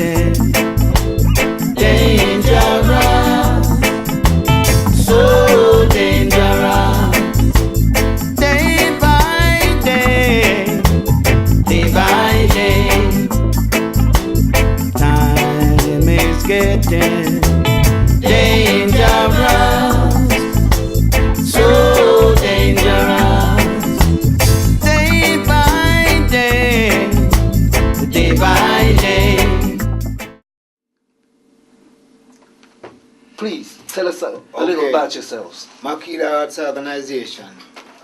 getting dangerous, so dangerous. Day by day, day by day, time is getting dangerous, so dangerous. Day by day, day by day. Please tell us a little about yourselves. Makeda Arts Organization,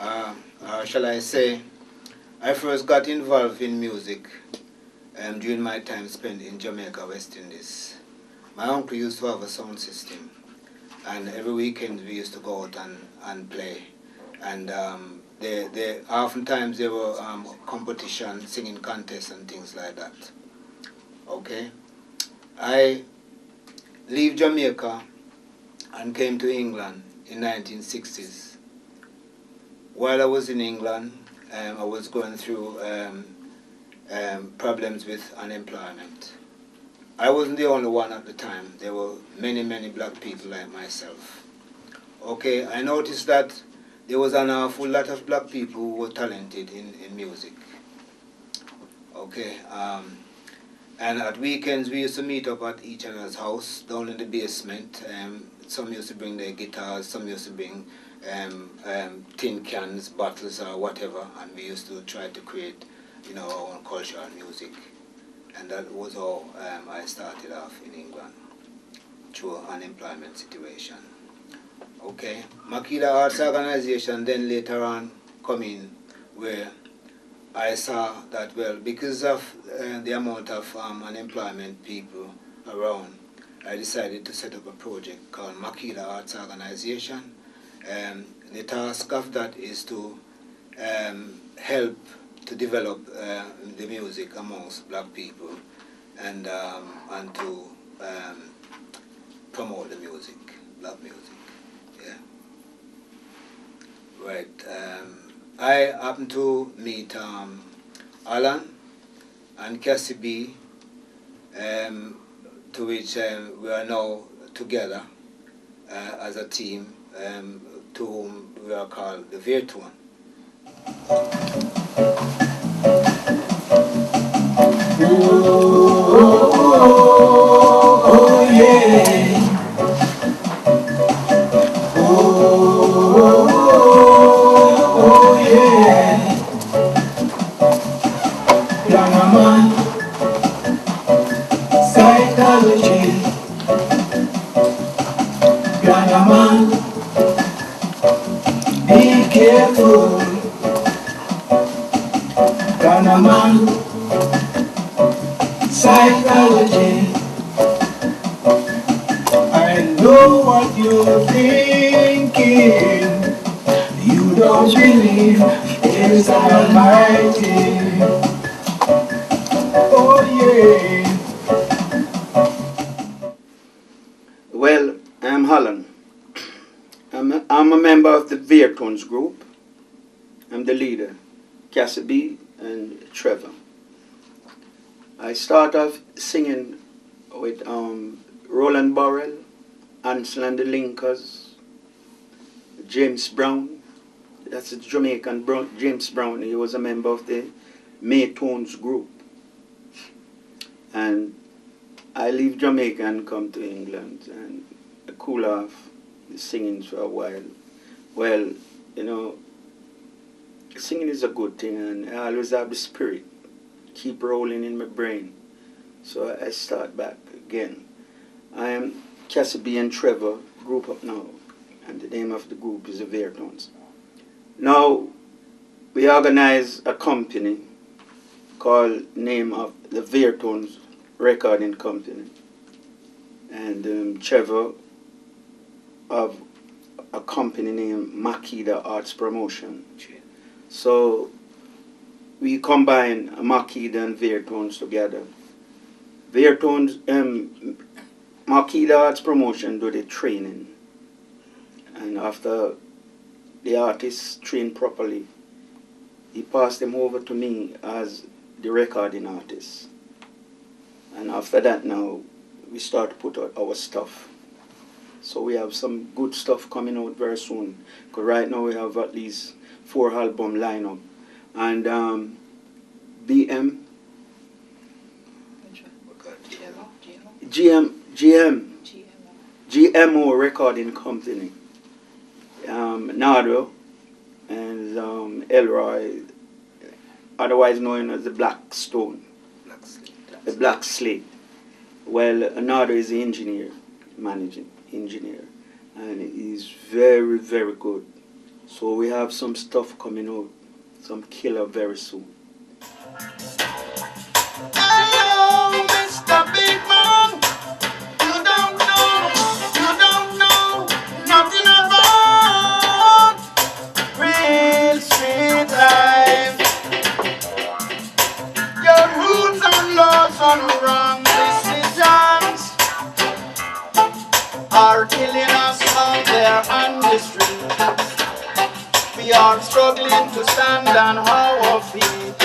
or shall I say, I first got involved in music during my time spent in Jamaica, West Indies. My uncle used to have a sound system, and every weekend we used to go out and play. And oftentimes there were competition, singing contests and things like that. Okay, I leave Jamaica and came to England in 1960s. While I was in England, I was going through problems with unemployment. I wasn't the only one at the time. There were many, many black people like myself. Okay, I noticed that there was an awful lot of black people who were talented in music. Okay, and at weekends we used to meet up at each other's house down in the basement. Some used to bring their guitars, some used to bring tin cans, bottles or whatever, and we used to try to create, you know, our own cultural music. And that was how I started off in England, through an unemployment situation. Okay, Makeda Arts Organization then later on come in, where I saw that, well, because of the amount of unemployment people around, I decided to set up a project called Makeda Arts Organization. The task of that is to help to develop the music amongst black people and to promote the music, black music. Yeah. Right. I happened to meet Alan and Cassie B, to which we are now together as a team, to whom we are called the Veairtones. Oh yeah. Oh yeah. Young man, psychology. Young man, be careful. Young man, psychology. I know what you're thinking. You don't believe it's Almighty. Oh yeah. Well, I'm Holland. I'm a member of the Veairtones group. I'm the leader, Cassie B and Trevor. I start off singing with Roland Burrell, Ansel and the Linkers, James Brown. That's a Jamaican James Brown. He was a member of the Veairtones group. And I leave Jamaica and come to England and I cool off the singing for a while. Well, you know, singing is a good thing and I always have the spirit keep rolling in my brain. So I start back again. I am Cassie B and Trevor group up now, and the name of the group is the Veairtones. Now we organize a company called name of the Veairtones Recording Company, and Trevor of a company named Makeda Arts Promotion. So we combine Makeda and Veairtones together. Veairtones, Makeda Arts Promotion do the training, and after the artists train properly, he passed them over to me as the recording artist. And after that now, we start to put out our stuff. So we have some good stuff coming out very soon. Because right now we have at least 4 album lineup. And BM, GMO Recording Company, Nardo, and Elroy, otherwise known as the Black Stone, the Black Slate. Well, Nardo is the engineer, managing engineer, and he's very, very good. So we have some stuff coming out, some killer very soon. Hello, Mr. Big Man. You don't know nothing about real street life. Your rules and laws and wrong decisions are killing us out there on the street. We are struggling to stand on our feet.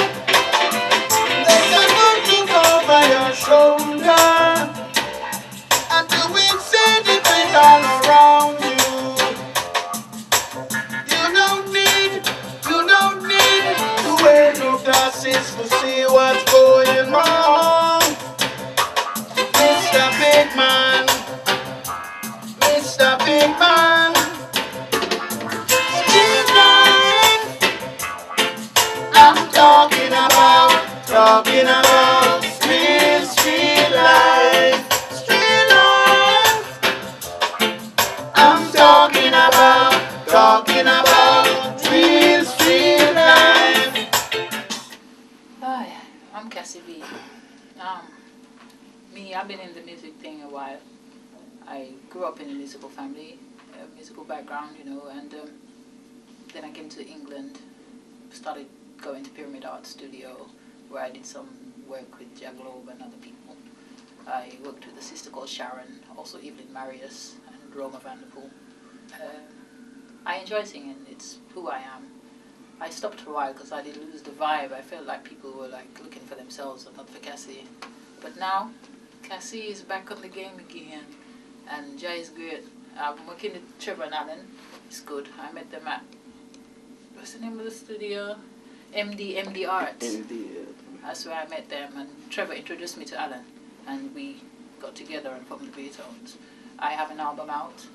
They can look over your shoulder and do insane it all around you. You don't need to wear no glasses to see what's going on. Mr. Big Man, Mr. Big Man. Street life, I'm talking about real street life. Street life, I'm talking about real street life. Hi, I'm Cassie B. I've been in the music thing a while. I grew up in a musical family, a musical background, you know, and then I came to England, started going to Pyramid Art Studio, where I did some work with Jaglobe and other people. I worked with a sister called Sharon, also Evelyn Marius and Roma Vanderpool. I enjoy singing, it's who I am. I stopped for a while because I did lose the vibe. I felt like people were like looking for themselves and not for Cassie. But now, Cassie is back on the game again, and Jai is great. I'm working with Trevor and Alan. It's good. I met them at, what's the name of the studio? MD Arts. That's where I met them, and Trevor introduced me to Alan, and we got together and formed the veairtones. I have an album out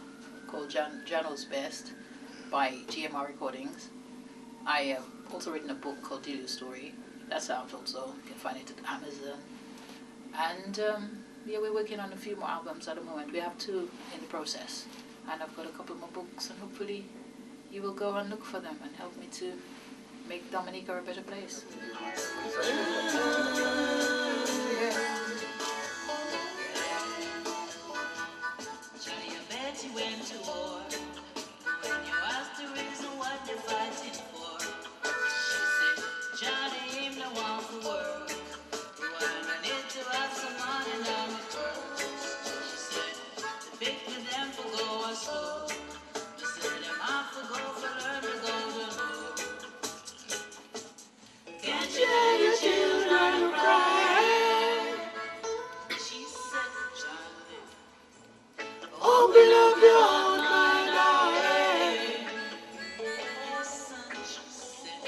called Jano's Best by GMR Recordings. I have also written a book called Delia's Story. That's out also. You can find it at Amazon. And yeah, we're working on a few more albums at the moment. We have 2 in the process. And I've got a couple more books, and hopefully you will go and look for them and help me to make Dominica a better place. Johnny, I bet you went to war. When you asked the reason what they're fighting for, she said, Johnny, him no want for work. You wanna need to have some money now, me girls. She said, to pick with them for go to school. They said them have to go for learn the golden rule. Can't you hear your children cry? She said, Johnny, open up your heart, my darling. Listen, she said,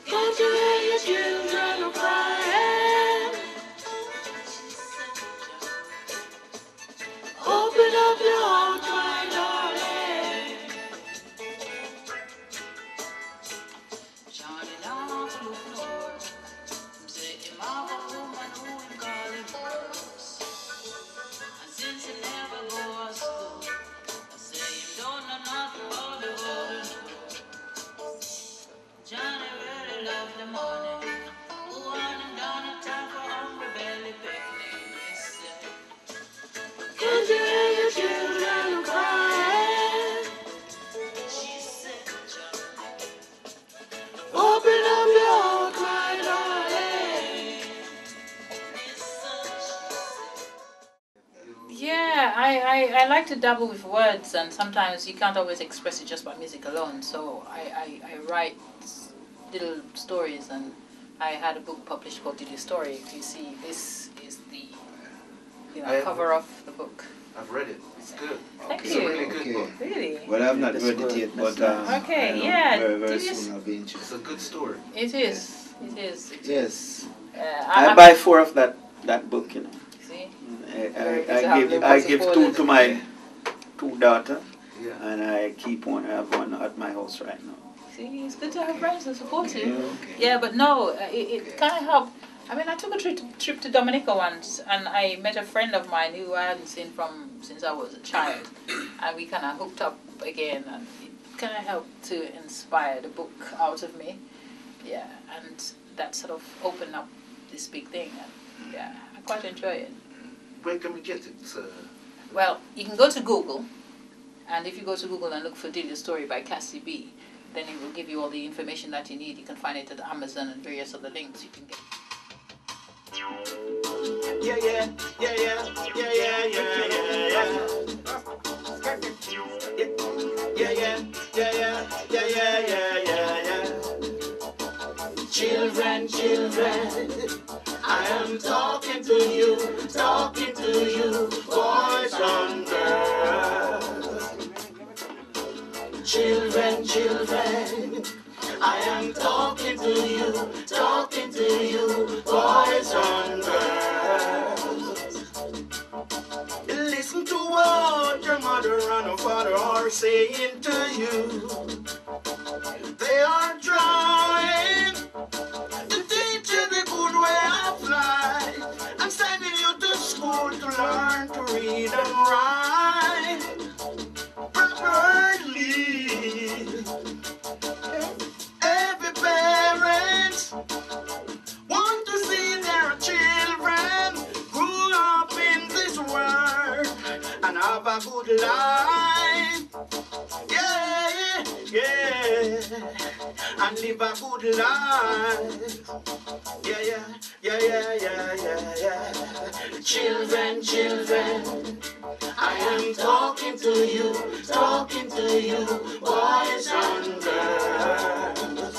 can't you hear your children crying? She said, Johnny, open up your heart, my darling. Johnny don't want to look no worse. Him say him have a woman who him call him worse. And since he never go to school, I say him don't know nothing about the golden rule. Johnny really love the money. Who want him down in time for hungry belly picnic? He said, can't you hear your children crying? She said, Johnny, open up your heart, my darling. Listen, she said. Yeah, I like to dabble with words, and sometimes you can't always express it just by music alone. So I write little stories, and I had a book published called Did Story. If you see, this is the I have- cover of the book. I've read it. It's good. Thank It's you. a really good Okay. book. Really? Well, I've not That's read it good. yet, That's but nice. Okay, I know yeah, very, very do you soon I'll be It's interested. a good story. It is. It is. It is. Yes. I buy 4 of that book, you know. See? I give 2 to my 2 daughter, Yeah. and I keep one. I have one at my house right now. See, it's good to have friends that support you. Okay. Yeah, but no, it kind of helped. I mean, I took a trip to Dominica once, and I met a friend of mine who I hadn't seen since I was a child, and we kind of hooked up again, and it kind of helped to inspire the book out of me. Yeah, and that sort of opened up this big thing, and yeah, I quite enjoy it. Where can we get it? Well, you can go to Google, and if you go to Google and look for Did Your Story by Cassie B, then it will give you all the information that you need. You can find it at Amazon and various other links you can get. Yeah, yeah, yeah, yeah, yeah, yeah, yeah, yeah, yeah, yeah, yeah, yeah. Children, children, I am talking to you, boys and girls. Children, children, I am talking to you, boys and girls. Listen to what your mother and your father are saying to you. They are trying to teach you the good way of life. I'm sending you to school to learn to read and write properly. Every parent want to see their children grow up in this world and have a good life. Yeah, yeah, and live a good life. Yeah, yeah, yeah, yeah, yeah, yeah, yeah. Children, children, I am talking to you, boys and girls.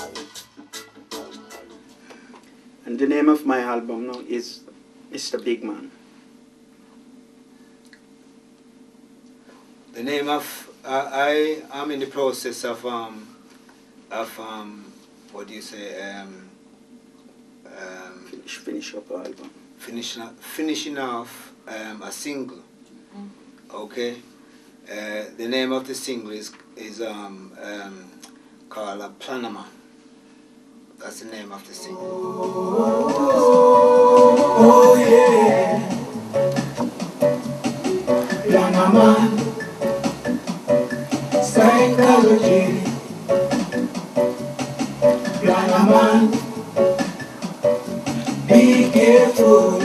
And the name of my album now is Mr. Big Man. The name of I am in the process of what do you say Finish up the album. finishing off a single. Okay. The name of the single is called Planama. That's the name of the single. Oh yeah, Planama, psychology, Planama, be careful,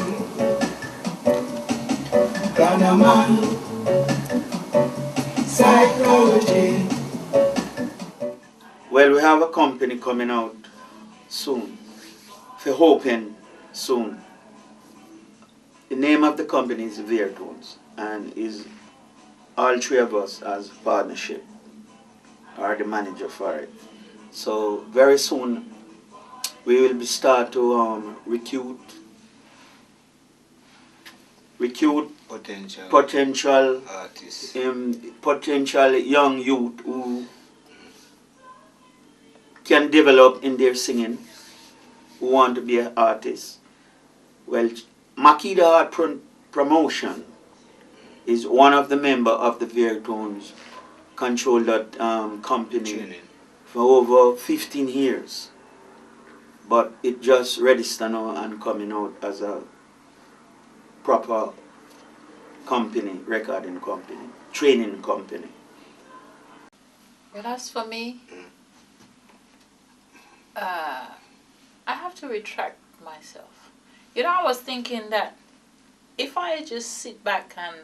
Planama, psychology. Well, we have a company coming out soon. We're hoping soon. The name of the company is Veairtones, and is all 3 of us as partnership are the manager for it. So very soon we will be start to recruit potential Artists. potential young youth who can develop in their singing, who want to be an artist. Well, Makeda Art Promotion is one of the member of the veairtones control that company Training. for over 15 years. But it just registered now and coming out as a proper company, recording company, training company. Well, as for me, I have to retract myself. You know, I was thinking that if I just sit back and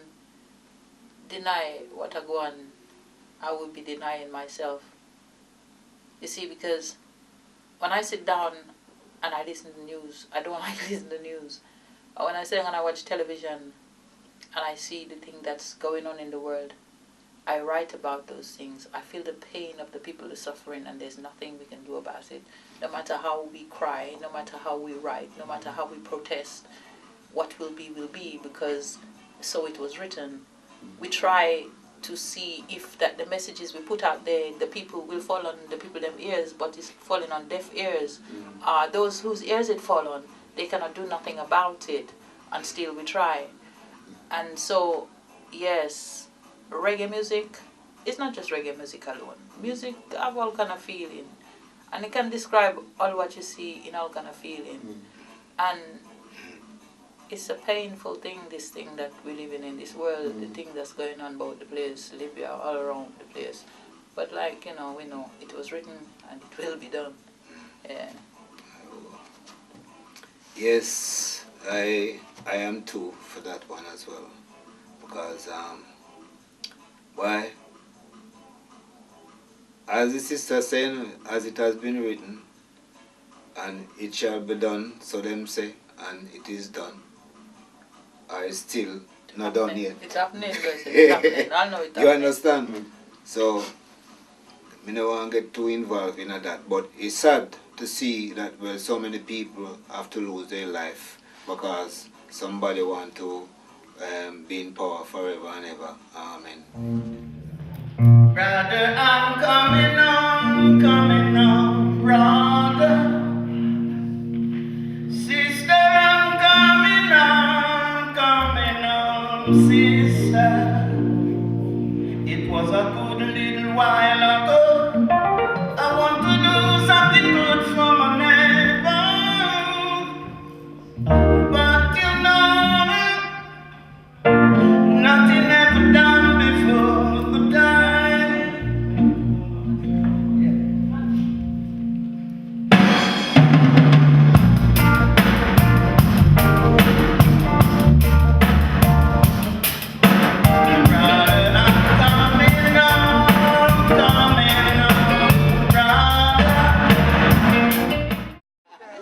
deny what I go on, I would be denying myself. You see, because when I sit down and I listen to the news, I don't like to listen to the news. Or when I sit and I watch television and I see the thing that's going on in the world, I write about those things. I feel the pain of the people who are suffering, and there's nothing we can do about it. No matter how we cry, no matter how we write, no matter how we protest, what will be, because so it was written. We try to see if that the messages we put out there, the people will fall on the people them ears, but it's falling on deaf ears. Those whose ears it fall on, they cannot do nothing about it, and still we try. And so, yes, reggae music, it's not just reggae music alone. Music have all kind of feeling, and it can describe all what you see in all kind of feeling. And it's a painful thing, this thing that we're living in this world, the thing that's going on about the place, Libya, all around the place. But like, we know it was written and it will be done. Yeah. Yes, I am too for that one as well, because why? As the sister saying, as it has been written, and it shall be done, so them say, and it is done. Or it's still not done yet. It's happening, guys. It's happening. I know it's happening. You understand? So, I don't want to get too involved in that, but it's sad to see that so many people have to lose their life because somebody want to be in power forever and ever. Amen. Brother, I'm coming on, brother. Sister, I'm coming on, sister. It was a good little while ago. I want to do something good for my neighbor, but nothing ever done before the time.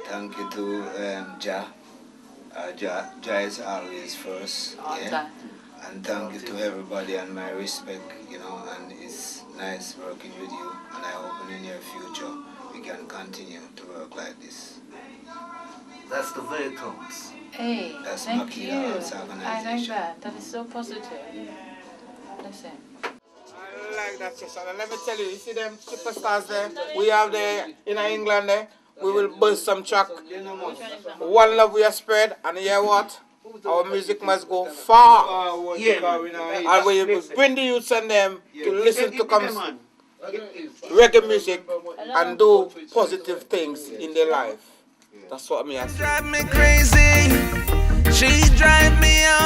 Thank you to Jah. Jah is always first. All Yeah. time. And thank you to everybody and my respect, and it's nice working with you, and I hope in the near future we can continue to work like this. That's the veairtones. Hey, That's thank you. makeda arts I like organization. that. That is so positive. Listen. I like that, sister. And let me tell you, you see them superstars there? We have there in England there. We will bust some track. One love we are spread, and you hear what? Our music must go far. And we will bring the youths and them to listen to reggae music and do positive things in their life. That's what I mean. Drive me crazy. She drive me out.